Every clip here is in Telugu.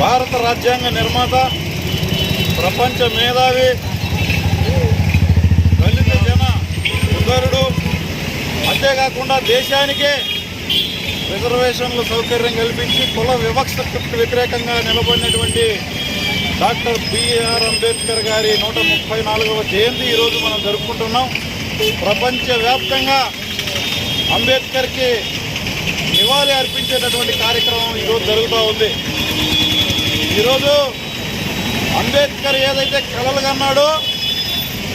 భారత రాజ్యాంగ నిర్మాత, ప్రపంచ మేధావి, దళిత జన ఉదరుడు, అంతేకాకుండా దేశానికే రిజర్వేషన్లు సౌకర్యం కల్పించి కుల వివక్షకు వ్యతిరేకంగా నిలబడినటువంటి డాక్టర్ బిఆర్ అంబేద్కర్ గారి 134వ జయంతి ఈరోజు మనం జరుపుకుంటున్నాం. ప్రపంచవ్యాప్తంగా అంబేద్కర్కి నివాళి అర్పించేటటువంటి కార్యక్రమం ఈరోజు జరుగుతూ ఉంది. ఈరోజు అంబేద్కర్ ఏదైతే కలలు కన్నాడో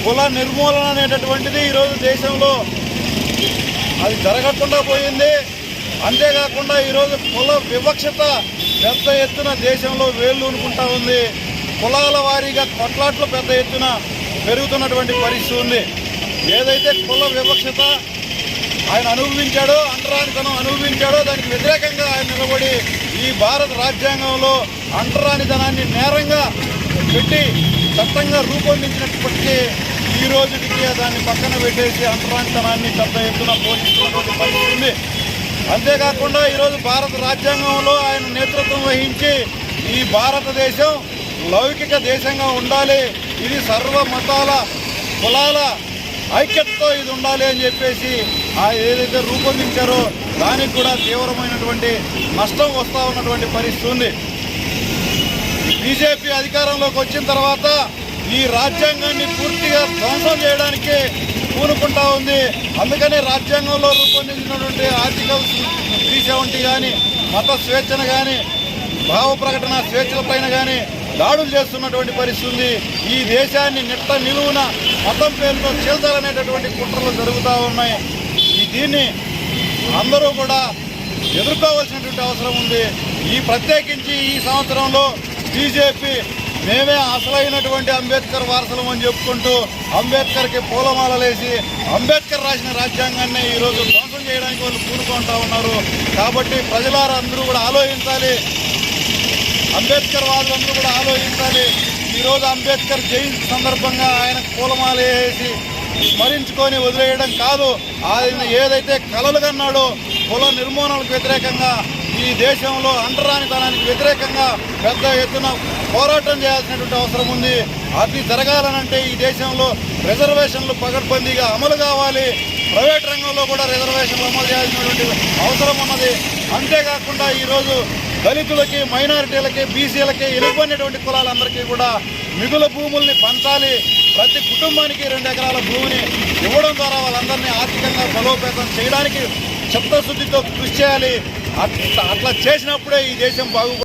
కుల నిర్మూలన అనేటటువంటిది ఈరోజు దేశంలో అది జరగకుండా పోయింది. అంతేకాకుండా ఈరోజు కుల వివక్షత పెద్ద ఎత్తున దేశంలో వేళ్ళూనుకుంటా ఉంది. కులాల వారీగా కొట్లాట్లు పెద్ద ఎత్తున పెరుగుతున్నటువంటి పరిస్థితి ఉంది. ఏదైతే కుల వివక్షత ఆయన అనుభవించాడో, అంటరానితనం అనుభవించాడో, దానికి వ్యతిరేకంగా ఆయన నిలబడి ఈ భారత రాజ్యాంగంలో అంటరానితనాన్ని నేరంగా పెట్టి చట్టంగా రూపొందించినప్పటికీ ఈ రోజుకి దాన్ని పక్కన పెట్టేసి అంటరానితనాన్ని పెద్ద ఎత్తున పోషిస్తున్నటువంటి పరిస్థితి ఉంది. అంతేకాకుండా ఈరోజు భారత రాజ్యాంగంలో ఆయన నేతృత్వం వహించి ఈ భారతదేశం లౌకిక దేశంగా ఉండాలి, ఇది సర్వ మతాల కులాల ఐక్యతతో ఇది ఉండాలి అని చెప్పేసి ఏదైతే రూపొందించారో దానికి కూడా తీవ్రమైనటువంటి నష్టం వస్తూ ఉన్నటువంటి పరిస్థితి ఉంది. బీజేపీ అధికారంలోకి వచ్చిన తర్వాత ఈ రాజ్యాంగాన్ని పూర్తిగా ధ్వంసం చేయడానికి పూనుకుంటా ఉంది. అందుకనే రాజ్యాంగంలో రూపొందించినటువంటి ఆర్టికల్ 370 కానీ, మత స్వేచ్ఛను కానీ, భావ ప్రకటన స్వేచ్ఛల పైన కానీ దాడులు చేస్తున్నటువంటి పరిస్థితి ఉంది. ఈ దేశాన్ని నిట్ట నిలువున మతం పేరుతో చీల్చాలనేటటువంటి కుట్రలు జరుగుతూ ఉన్నాయి. దీన్ని అందరూ కూడా ఎదుర్కోవాల్సినటువంటి అవసరం ఉంది. ప్రత్యేకించి ఈ సంవత్సరంలో బీజేపీ మేమే అసలైనటువంటి అంబేద్కర్ వారసులం అని చెప్పుకుంటూ అంబేద్కర్కి పూలమాలలేసి అంబేద్కర్ రాసిన రాజ్యాంగాన్ని ఈరోజు ధ్వంసం చేయడానికి వాళ్ళు పూనుకుంటా ఉన్నారు. కాబట్టి ప్రజలారా అందరూ కూడా ఆలోచించాలి, అంబేద్కర్ వాదులందరూ కూడా ఆలోచించాలి. ఈరోజు అంబేద్కర్ జయంతి సందర్భంగా ఆయన పూలమాల వేసి స్మరించుకొని వదిలేయడం కాదు, ఆయన ఏదైతే కలలు కన్నాడో కుల నిర్మూలనకు వ్యతిరేకంగా, ఈ దేశంలో అంటరానితనానికి వ్యతిరేకంగా పెద్ద ఎత్తున పోరాటం చేయాల్సినటువంటి అవసరం ఉంది. అది జరగాలనంటే ఈ దేశంలో రిజర్వేషన్లు పకడ్బందీగా అమలు కావాలి, ప్రైవేట్ రంగంలో కూడా రిజర్వేషన్లు అమలు చేయాల్సినటువంటి అవసరం ఉన్నది. అంతేకాకుండా ఈరోజు దళితులకి, మైనారిటీలకి, బీసీలకి, ఎలుగుబడినటువంటి కులాలందరికీ కూడా మిగులు భూముల్ని పంచాలి. ప్రతి కుటుంబానికి 2 ఎకరాల భూమిని ఇవ్వడం ద్వారా వాళ్ళందరినీ ఆర్థికంగా బలోపేతం చేయడానికి చిత్తశుద్ధితో కృషి చేయాలి. అట్లా చేసినప్పుడే ఈ దేశం బాగుపడుతుంది.